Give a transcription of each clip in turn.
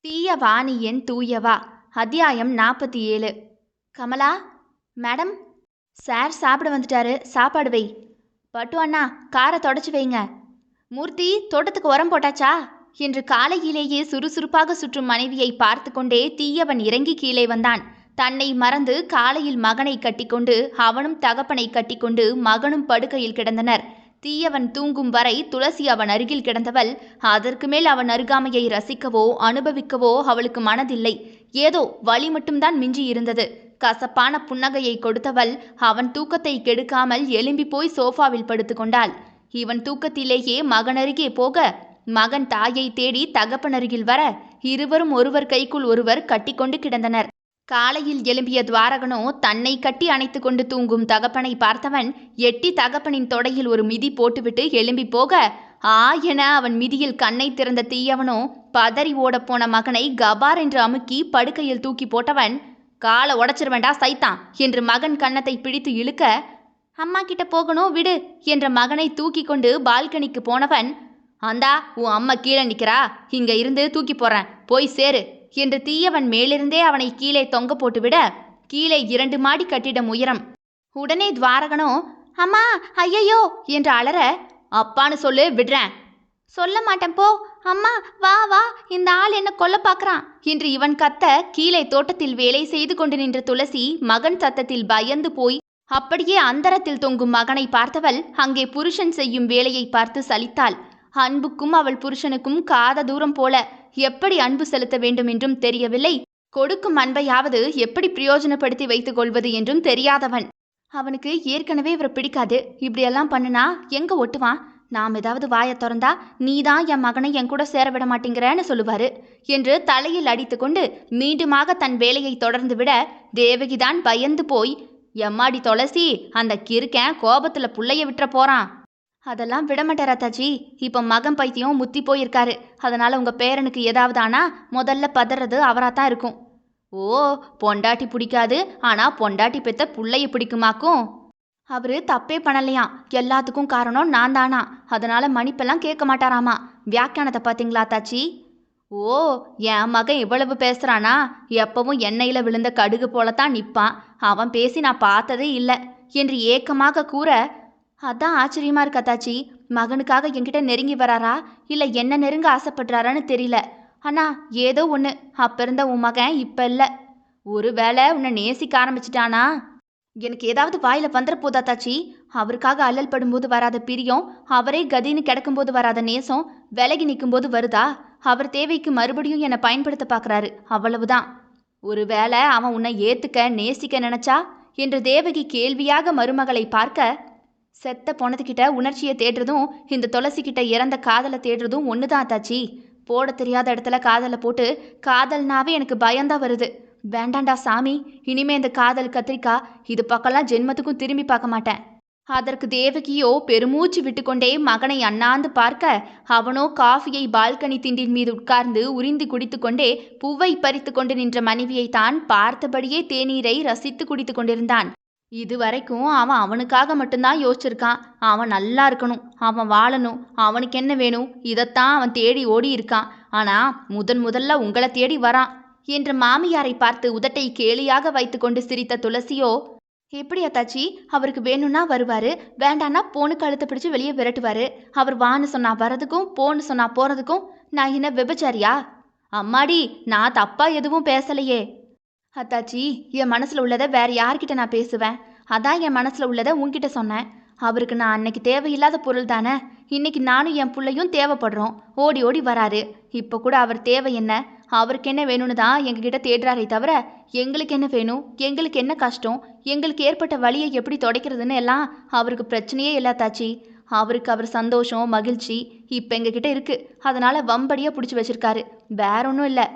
தீய வாணியன் தூயவா அத்தியாயம் 47. Kamala madam, sir சாப்பிட வந்துட்டாரு, சாப்பாடு வை. பட்டு அண்ணா, காரை தொடச்சி வைங்க. மூர்த்தி, தோட்டத்துக்கு உரம் போட்டாச்சா என்று காலையிலேயே சுறுசுறுப்பாக சுற்றும் மனைவியை பார்த்து கொண்டே தீயவன் இறங்கி கீழே வந்தான். தன்னை மறந்து காலையில் மகனை கட்டிக்கொண்டு அவனும் தகப்பனை கட்டிக்கொண்டு மகனும் படுக்கையில் கிடந்தனர். தீயவன் தூங்கும் வரை துளசி அவன் அருகில் கிடந்தவள் அதற்கு மேல் அவன் அருகாமையை ரசிக்கவோ அனுபவிக்கவோ அவளுக்கு மனதில்லை. ஏதோ வலி மட்டும்தான் மிஞ்சி இருந்தது. கசப்பான புன்னகையை கொடுத்தவள் அவன் தூக்கத்தை கெடுக்காமல் எழும்பி போய் சோஃபாவில் படுத்து கொண்டாள். இவன் தூக்கத்திலேயே மகன் அருகே போக, மகன் தாயை தேடி தகப்பனருகில் வர, இருவரும் ஒருவர் கைக்குள் ஒருவர் கட்டிக்கொண்டு கிடந்தனர். காலையில் எழும்பிய துவாரகனோ தன்னை கட்டி அணைத்து கொண்டு தூங்கும் தகப்பனை பார்த்தவன் எட்டி தகப்பனின் தொடையில் ஒரு மிதி போட்டுவிட்டு எழும்பி போக, ஆ என அவன் மிதியில் கண்ணை திறந்த தீயவனோ பதறி ஓடப்போன மகனை கபார் என்று அமுக்கி படுக்கையில் தூக்கி போட்டவன், காலை உடச்சிருவேண்டா சைத்தான் என்று மகன் கன்னத்தை பிடித்து இழுக்க, அம்மா கிட்ட போகணும் விடு என்ற மகனை தூக்கி கொண்டு பால்கனிக்கு போனவன், அந்தா உன் அம்மா கீழே நிற்கிறா, இங்க இருந்து தூக்கி போறேன், போய் சேரு என்று தீயவன் மேலிருந்தே அவனை கீழே தொங்க போட்டுவிட, கீழே 2 மாடி கட்டிடம் உயரம். உடனே துவாரகனோ அம்மா ஐயையோ என்று அலற, அப்பான்னு சொல்லு, விடுறேன். சொல்ல மாட்டேன் போ. அம்மா வா வா, இந்த ஆள் என்ன கொல்ல பார்க்கறான் என்று இவன் கத்த, கீழே தோட்டத்தில் வேலை செய்து கொண்டு நின்ற துளசி மகன் சத்தத்தில் பயந்து போய் அப்படியே அந்தரத்தில் தொங்கும் மகனை பார்த்தவள் அங்கே புருஷன் செய்யும் வேலையை பார்த்து சலித்தாள். அன்புக்கும் அவள் புருஷனுக்கும் காத தூரம் போல. எப்படி அன்பு செலுத்த வேண்டும் என்றும் தெரியவில்லை. கொடுக்கும் அன்பையாவது எப்படி பிரயோஜனப்படுத்தி வைத்துக் கொள்வது என்றும் தெரியாதவன். அவனுக்கு ஏற்கனவே இவரை பிடிக்காது. இப்படியெல்லாம் பண்ணுனா எங்க ஒட்டுவான்? நாம் ஏதாவது வாயை திறந்தா நீதான் என் மகனை என் கூட சேர விட மாட்டேங்கிறேன்னு சொல்லுவாரு என்று தலையில் அடித்து கொண்டு மீண்டுமாக தன் வேலையை தொடர்ந்து விட, தேவகிதான் பயந்து போய், எம்மாடி துளசி, அந்த கிறுக்கன் கோபத்துல புள்ளைய விட்டுற போறான். அதெல்லாம் விடமாட்டார் அத்தாச்சி. இப்போ மகன் பைத்தியம் முத்தி போயிருக்காரு. அதனால உங்க பேரனுக்கு ஏதாவது ஆனா முதல்ல பதறது அவராத்தான் இருக்கும். ஓ, பொண்டாட்டி பிடிக்காது, ஆனா பொண்டாட்டி பெத்த புள்ளைய பிடிக்குமாக்கும். அவரு தப்பே பண்ணலையாம். எல்லாத்துக்கும் காரணம் நான் தானா. அதனால மன்னிப்பெல்லாம் கேட்க மாட்டாராமா. வியாக்கியானத்தை பார்த்தீங்களா அத்தாச்சி? ஓ, என் மகன் இவ்வளவு பேசுறானா? எப்பவும் எண்ணெயில விழுந்த கடுகு போலத்தான் நிற்பான். அவன் பேசி நான் பார்த்ததே இல்லை என்று ஏக்கமாக கூற, அதான் ஆச்சரியமா இருக்கு அத்தாச்சி. மகனுக்காக என்கிட்ட நெருங்கி வராரா இல்லை என்ன நெருங்க ஆசைப்படுறாரான்னு தெரியல. அண்ணா ஏதோ ஒன்று, அப்போ இருந்த உன் மகன் இப்போ இல்லை. ஒரு வேளை உன்னை நேசிக்க ஆரம்பிச்சிட்டானா? எனக்கு ஏதாவது வாயில் வந்துட போதா தாச்சி? அவருக்காக அல்லல் படும்போது வராத பிரியம், அவரே கதின்னு கிடக்கும்போது வராத நேசம், விலகி நிற்கும்போது வருதா? அவர் தேவைக்கு மறுபடியும் என்னை பயன்படுத்த பார்க்குறாரு, அவ்வளவுதான். ஒரு வேளை அவன் உன்னை ஏற்றுக்க நேசிக்க நினச்சா என்று தேவகி கேள்வியாக மருமகளை பார்க்க, செத்த பொணத்துக்கிட்ட உணர்ச்சியை தேடுறதும் இந்த துளசிக்கிட்ட இறந்த காதலை தேடுறதும் ஒன்று தான் தாச்சி. போட தெரியாத இடத்துல காதலை போட்டு காதல்னாவே எனக்கு பயந்தான் வருது. வேண்டாண்டா சாமி, இனிமே இந்த காதல் கத்திரிக்கா இது பக்கம்லாம் ஜென்மத்துக்கும் திரும்பி பார்க்க மாட்டேன். அதற்கு தேவகியோ பெருமூச்சு விட்டுக்கொண்டே மகனை அண்ணாந்து பார்க்க, அவனோ காஃபியை பால்கனி திண்டின் மீது உட்கார்ந்து உறிந்து குடித்து கொண்டே பூவை பறித்து கொண்டு நின்ற மனைவியை தான் பார்த்தபடியே தேநீரை ரசித்து குடித்து கொண்டிருந்தான். இதுவரைக்கும் அவன் அவனுக்காக மட்டும்தான் யோசிச்சிருக்கான். அவன் நல்லா இருக்கணும், அவன் வாழணும், அவனுக்கு என்ன வேணும், இதைத்தான் அவன் தேடி ஓடி இருக்கான். ஆனால் முதல்ல உங்களை தேடி வரான் என்று மாமியாரை பார்த்து உதட்டை கேலியாக வைத்து கொண்டு சிரித்த துளசியோ, எப்படி அத்தாச்சி? அவருக்கு வேணும்னா வருவார், வேண்டான்னா போனு கழுத்தை பிடிச்சி வெளியே விரட்டுவார். அவர் வான்னு சொன்னா வரதுக்கும் போன்னு சொன்னா போகிறதுக்கும் நான் என்ன விபச்சாரியா? அம்மாடி, நான் தப்பா எதுவும் பேசலையே அத்தாச்சி. என் மனசில் உள்ளதை வேற யார்கிட்ட நான் பேசுவேன்? அதான் என் மனசில் உள்ளதை உன்கிட்ட சொன்னேன். அவருக்கு நான் அன்னைக்கு தேவையில்லாத பொருள் தானே. இன்னைக்கு நானும் என் பிள்ளையும் தேவைப்படுறோம். ஓடி ஓடி வராரு. இப்போ கூட அவர் தேவை என்ன, அவருக்கு என்ன வேணும்னு தான் எங்ககிட்ட தேடுறாரே தவிர, எங்களுக்கு என்ன வேணும், எங்களுக்கு என்ன கஷ்டம், எங்களுக்கு ஏற்பட்ட வழியை எப்படி துடைக்கிறதுன்னு எல்லாம் அவருக்கு பிரச்சனையே இல்லை தாச்சி. அவருக்கு அவர் சந்தோஷம் மகிழ்ச்சி இப்போ எங்ககிட்ட இருக்குது. அதனால் வம்படியாக பிடிச்சி வச்சிருக்காரு, வேற ஒன்றும் இல்லை.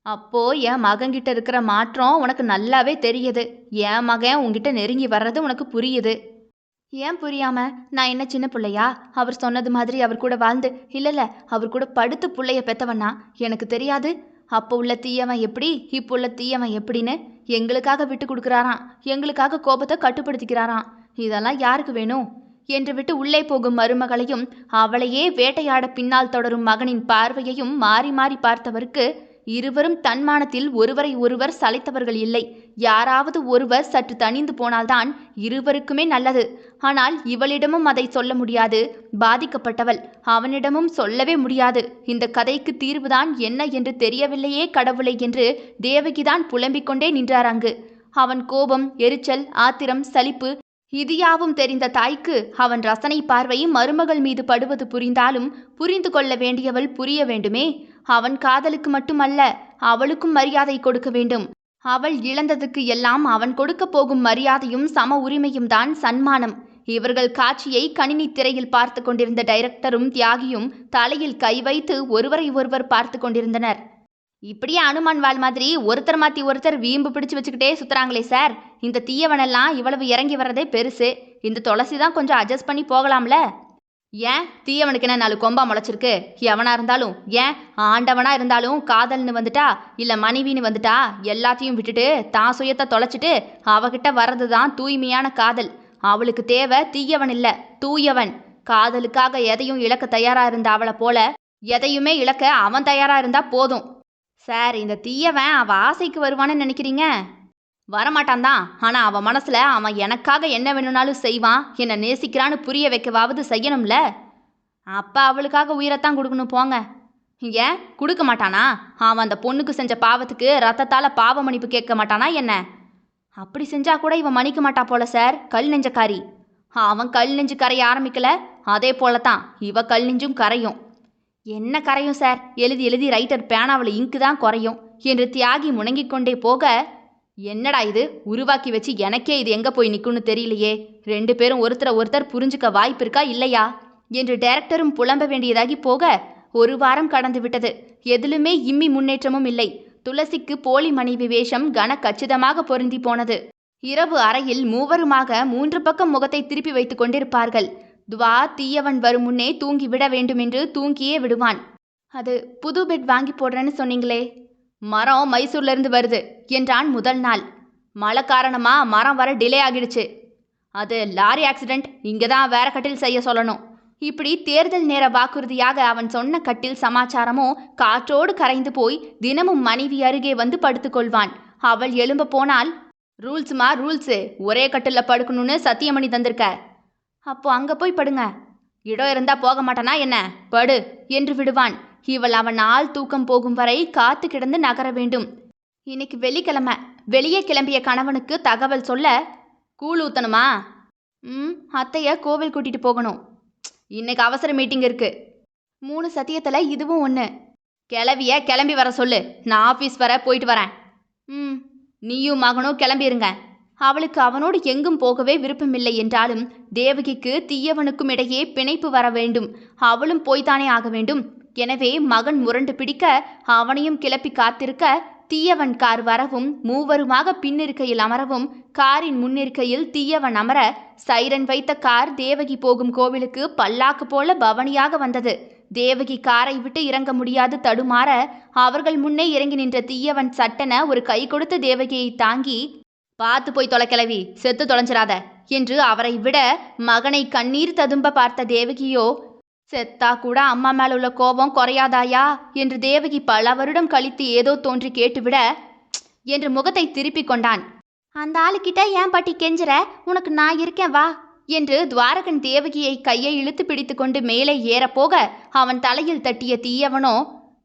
அப்போ என் மகன்கிட்ட இருக்கிற மாற்றம் உனக்கு நல்லாவே தெரியுது. என் மகன் உங்ககிட்ட நெருங்கி வர்றது உனக்கு புரியுது. ஏன் புரியாம? நான் என்ன சின்ன பிள்ளையா? அவர் சொன்னது மாதிரி அவர் கூட வாழ்ந்து இல்லைல்ல, அவர் கூட படுத்து பிள்ளைய பெத்தவனா எனக்கு தெரியாது? அப்போ உள்ள தீயவன் எப்படி, இப்போ உள்ள தீயவன் எப்படின்னு எங்களுக்காக விட்டு கொடுக்குறாராம். எங்களுக்காக கோபத்தை கட்டுப்படுத்திக்கிறாராம். இதெல்லாம் யாருக்கு வேணும் என்று விட்டு உள்ளே போகும் மருமகளையும் அவளையே வேட்டையாட பின்னால் தொடரும் மகனின் பார்வையையும் மாறி மாறி பார்த்தவருக்கு இருவரும் தன்மானத்தில் ஒருவரை ஒருவர் சளைத்தவர்கள் இல்லை. யாராவது ஒருவர் சற்று தணிந்து போனால்தான் இருவருக்குமே நல்லது. ஆனால் இவளிடமும் அதை சொல்ல முடியாது. பாதிக்கப்பட்டவள் அவனிடமும் சொல்லவே முடியாது. இந்த கதைக்கு தீர்வுதான் என்ன என்று தெரியவில்லையே கடவுளை என்று தேவகிதான் புலம்பிக் கொண்டே நின்றார் அங்கு. அவன் கோபம், எரிச்சல், ஆத்திரம், சலிப்பு இது யாவும் தெரிந்த தாய்க்கு அவன் ரசனை பார்வை மருமகள் மீது படுவது புரிந்தாலும் புரிந்து கொள்ள வேண்டியவள் புரிய வேண்டுமே. அவன் காதலுக்கு மட்டுமல்ல, அவளுக்கும் மரியாதை கொடுக்க வேண்டும். அவள் இழந்ததுக்கு எல்லாம் அவன் கொடுக்க போகும் மரியாதையும் சம உரிமையும் தான் சன்மானம். இவர்கள் காட்சியை கணினி திரையில் பார்த்து கொண்டிருந்த டைரக்டரும் தியாகியும் தலையில் கை வைத்து ஒருவரை ஒருவர் பார்த்து கொண்டிருந்தனர். இப்படியே அனுமான் வாள் மாதிரி ஒருத்தர் மாற்றி ஒருத்தர் வீம்பு பிடிச்சு வச்சுக்கிட்டே சுற்றுறாங்களே சார். இந்த தீயவனெல்லாம் இவ்வளவு இறங்கி வர்றதே பெருசு. இந்த துளசி தான் கொஞ்சம் அட்ஜஸ்ட் பண்ணி போகலாம்ல. ஏன் தீயவனுக்கு என்ன 4 கொம்பா முளைச்சிருக்கு? எவனா இருந்தாலும், ஏன் ஆண்டவனா இருந்தாலும் காதல்னு வந்துட்டா இல்லை மனைவின்னு வந்துட்டா எல்லாத்தையும் விட்டுட்டு தான் சுயத்தை தொலைச்சிட்டு அவகிட்ட வர்றது தான் தூய்மையான காதல். அவளுக்கு தேவை தீயவன் இல்லை, தூயவன். காதலுக்காக எதையும் இழக்க தயாரா இருந்த அவளை போல எதையுமே இழக்க அவன் தயாரா இருந்தா போதும். சார், இந்த தீயவன் அவள் ஆசைக்கு வருவான்னு நினைக்கிறீங்க? வரமாட்டான் தான். ஆனால் அவன் மனசில் அவன் எனக்காக என்ன வேணும்னாலும் செய்வான், என்னை நேசிக்கிறான்னு புரிய வைக்கவாவது செய்யணும்ல. அப்போ அவளுக்காக உயிரைத்தான் கொடுக்கணும் போங்க. ஏன் கொடுக்க மாட்டானா? அவன் அந்த பொண்ணுக்கு செஞ்ச பாவத்துக்கு ரத்தத்தால் பாவ மன்னிப்பு கேட்க மாட்டானா என்ன? அப்படி செஞ்சா கூட இவன் மன்னிக்க மாட்டா போல சார். கல் நெஞ்சக்காரி. அவன் கல் நெஞ்சு கரைய ஆரம்பிக்கல, அதே போல தான் இவ கல் நெஞ்சும் கரையும். என்ன கரையும் சார்? எழுதி எழுதி ரைட்டர் பேனாவில் இங்கு தான் குறையும் என்று தியாகி முணங்கிக் கொண்டே போக, என்னடா இது உருவாக்கி வச்சு எனக்கே இது எங்கே போய் நிற்கும்னு தெரியலையே. 2 பேரும் ஒருத்தரை ஒருத்தர் புரிஞ்சுக்க வாய்ப்பு இருக்கா இல்லையா என்று டைரக்டரும் புலம்ப வேண்டியதாகி போக 1 வாரம் கடந்து விட்டது. எதிலுமே இம்மி முன்னேற்றமும் இல்லை. துளசிக்கு போலி மனைவி வேஷம் கன கச்சிதமாக பொருந்தி போனது. இரவு அறையில் மூவருமாக 3 பக்கம் முகத்தை திருப்பி வைத்து கொண்டிருப்பார்கள். துவா தீயவன் வரும் முன்னே தூங்கி விட வேண்டும் என்று தூங்கியே விடுவான். அது புது பெட் வாங்கி போடுறேன்னு சொன்னீங்களே. மரம் மைசூர்லேருந்து வருது என்றான் முதல் நாள். மழை காரணமா மரம் வர டிலே ஆகிடுச்சு. அது லாரி ஆக்சிடெண்ட், இங்கே தான் வேற கட்டில் செய்ய சொல்லணும். இப்படி தேர்தல் நேர வாக்குறுதியாக அவன் சொன்ன கட்டில் சமாச்சாரமோ காற்றோடு கரைந்து போய் தினமும் மனைவி அருகே வந்து படுத்துக்கொள்வான். அவள் எழும்ப போனால், ரூல்ஸுமா ரூல்ஸு, ஒரே கட்டில் படுக்கணும்னு சத்தியமணி தந்திருக்க. அப்போ அங்கே போய் படுங்க. இடம் இருந்தா போக மாட்டானா என்ன? படு என்று விடுவான். இவள் அவன் ஆள் தூக்கம் போகும் வரை காத்து கிடந்து நகர வேண்டும். இன்னைக்கு வெள்ளிக்கிழமை. வெளியே கிளம்பிய கணவனுக்கு தகவல் சொல்ல, கூழ் ஊத்தணுமா? அத்தைய கோவில் கூட்டிட்டு போகணும். இன்னைக்கு அவசர மீட்டிங் இருக்கு. 3 சத்தியத்தில் இதுவும் ஒன்று. கிளவிய கிளம்பி வர சொல்லு. நான் ஆஃபீஸ் வர போயிட்டு வரேன். நீயும் மகனும் கிளம்பிருங்க. அவளுக்கு அவனோடு எங்கும் போகவே விருப்பமில்லை என்றாலும் தேவகிக்கு தீயவனுக்கும் இடையே பிணைப்பு வர வேண்டும். அவளும் போய்த்தானே ஆக வேண்டும். எனவே மகன் முரண்டு பிடிக்க அவனையும் கிளப்பி காத்திருக்க தீயவன் கார் வரவும் மூவருமாக பின்னிருக்கையில் அமரவும் காரின் முன்னிருக்கையில் தீயவன் அமர சைரன் வைத்த கார் தேவகி போகும் கோவிலுக்கு பல்லாக்கு போல பவனியாக வந்தது. தேவகி காரை விட்டு இறங்க முடியாது தடுமாற அவர்கள் முன்னே இறங்கி நின்ற தீயவன் சட்டென ஒரு கை கொடுத்து தேவகியை தாங்கி, பார்த்து போய் தொலைக்கிழவி, செத்து தொலைஞ்சிராத என்று அவரை விட மகனை கண்ணீர் ததும்ப பார்த்த தேவகியோ, செத்தா கூட அம்மா மேல உள்ள கோபம் குறையாதாயா என்று தேவகி பல வருடம் கழித்து ஏதோ தோன்றி கேட்டுவிட என்று முகத்தை திருப்பி கொண்டான். அந்த ஆளுக்கிட்ட ஏன் பாட்டி கெஞ்சுற? உனக்கு நான் இருக்கேன் வா என்று துவாரகன் தேவகியை கையை இழுத்து பிடித்து கொண்டு மேலே ஏறப்போக அவன் தலையில் தட்டிய தீயவனோ,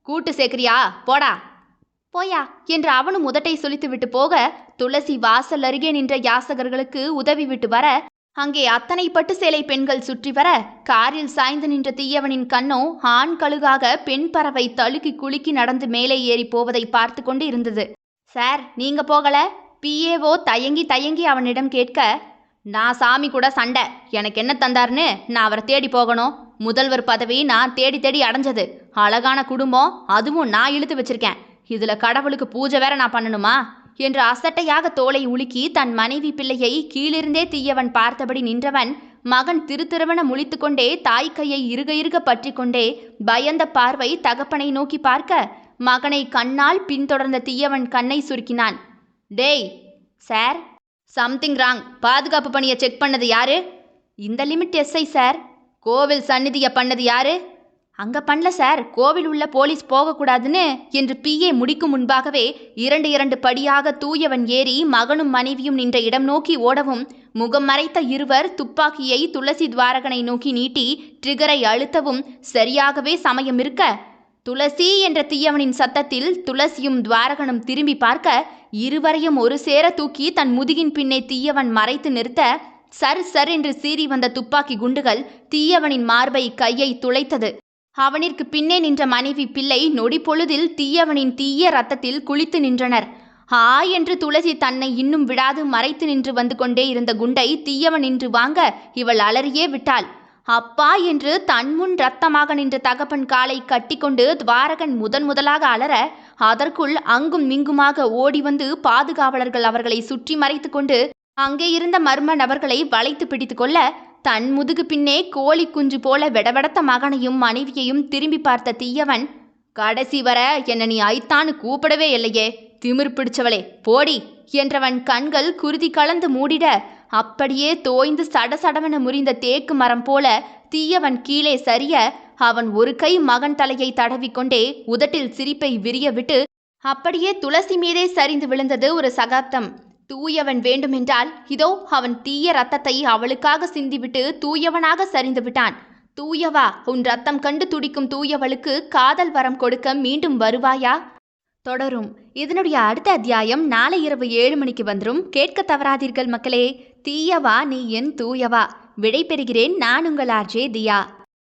கூட்டு சேர்க்கிறியா போடா போயா என்று அவனும் உதட்டை சுளித்து விட்டு போக துளசி வாசல் அருகே நின்ற யாசகர்களுக்கு உதவி விட்டு வர அங்கே அத்தனை பட்டு சேலை பெண்கள் சுற்றி வர காரில் சாய்ந்து நின்ற தீயவனின் கண்ணோ ஆண் கழுகாக பெண் பறவை தழுக்கி குலுக்கி நடந்து மேலே ஏறி போவதை பார்த்து கொண்டு இருந்தது. சார், நீங்க போகல? பிஏஓ தயங்கி தயங்கி அவனிடம் கேட்க, நான் சாமி கூட சண்டை, எனக்கு என்ன தந்தார்னு நான் அவரை தேடி போகணும். முதல்வர் பதவி நான் தேடி தேடி அடைஞ்சது. அழகான குடும்பம், அதுவும் நான் இழுத்து வச்சிருக்கேன். இதுல கடவுளுக்கு பூஜை வேற நான் பண்ணணுமா என்று அசட்டையாக தோலை உலுக்கி தன் மனைவி பிள்ளையை கீழிருந்தே தீயவன் பார்த்தபடி நின்றவன் மகன் திருத்திருவன முழித்து கொண்டே தாய் கையை இறுக இறுக பற்றி கொண்டே பயந்த பார்வை தகப்பனை நோக்கி பார்க்க மகனை கண்ணால் பின்தொடர்ந்த தீயவன் கண்ணை சுருக்கினான். டேய் சார், சம்திங் ராங். பாதுகாப்பு பணியை செக் பண்ணது யாரு? இந்த லிமிட் எஸ்ஐ சார். கோவில் சந்நிதியை பண்ணது யாரு? அங்க பண்ணல சார், கோவில் உள்ள போலீஸ் போகக்கூடாதுன்னு என்று பிஏ முடிக்கும் முன்பாகவே இரண்டு படியாக தூயவன் ஏறி மகனும் மனைவியும் நின்ற இடம் நோக்கி ஓடவும், முகம் மறைத்த இருவர் துப்பாக்கியை துளசி துவாரகனை நோக்கி நீட்டி ட்ரிகரை அழுத்தவும் சரியாகவே சமயம் இருக்க, துளசி என்ற தீயவனின் சத்தத்தில் துளசியும் துவாரகனும் திரும்பி பார்க்க, இருவரையும் ஒரு சேர தூக்கி தன் முதுகின் பின்னே தீயவன் மறைத்து நிறுத்த, சர் என்று சீறி வந்த துப்பாக்கி குண்டுகள் தீயவனின் மார்பை கையை துளைத்தது. அவனிற்கு பின்னே நின்ற மனைவி பிள்ளை நொடி பொழுதில் தீயவனின் தீய ரத்தத்தில் குளித்து நின்றனர். என்று துளசி தன்னை இன்னும் விடாது மறைத்து நின்று வந்து கொண்டே இருந்த குண்டை தீயவன் நின்று வாங்க இவள் அலறியே விட்டாள். அப்பா என்று தன்முன் ரத்தமாக நின்ற தகப்பன் காலை கட்டிக்கொண்டு துவாரகன் முதலாக அலற, அதற்குள் அங்கும் மிங்குமாக ஓடி வந்து பாதுகாவலர்கள் அவர்களை சுற்றி மறைத்து கொண்டு அங்கே இருந்த மர்ம நபர்களை வளைத்து பிடித்து கொள்ள, தன் முதுகு பின்னே கோழி குஞ்சு போல வெடவெடத்த மகனையும் மனைவியையும் திரும்பி பார்த்த தீயவன், கடைசி வர என்ன நீ ஐத்தான்னு கூப்பிடவே இல்லையே, திமிர் பிடிச்சவளே போடி என்றவன் கண்கள் குருதி கலந்து மூடிட, அப்படியே தோய்ந்து சடசடவென முறிந்த தேக்கு மரம் போல தீயவன் கீழே சரிய, அவன் ஒரு கை மகன் தலையை தடவிக்கொண்டே உதட்டில் சிரிப்பை விரிய விட்டு அப்படியே துளசி மீதே சரிந்து விழுந்தது ஒரு சகாப்தம். தூயவன் வேண்டுமென்றால் இதோ அவன் தீய ரத்தத்தை அவளுக்காக சிந்திவிட்டு தூயவனாக சரிந்து விட்டான். தூயவா, உன் ரத்தம் கண்டு துடிக்கும் தூயவளுக்கு காதல் வரம் கொடுக்க மீண்டும் வருவாயா? தொடரும். இதனுடைய அடுத்த அத்தியாயம் நாளை இரவு 7 மணிக்கு வந்துடும். கேட்க தவறாதீர்கள் மக்களே. தீயவா நீ என் தூயவா. விடை பெறுகிறேன். நான் உங்கள் ஆர்ஜே தியா.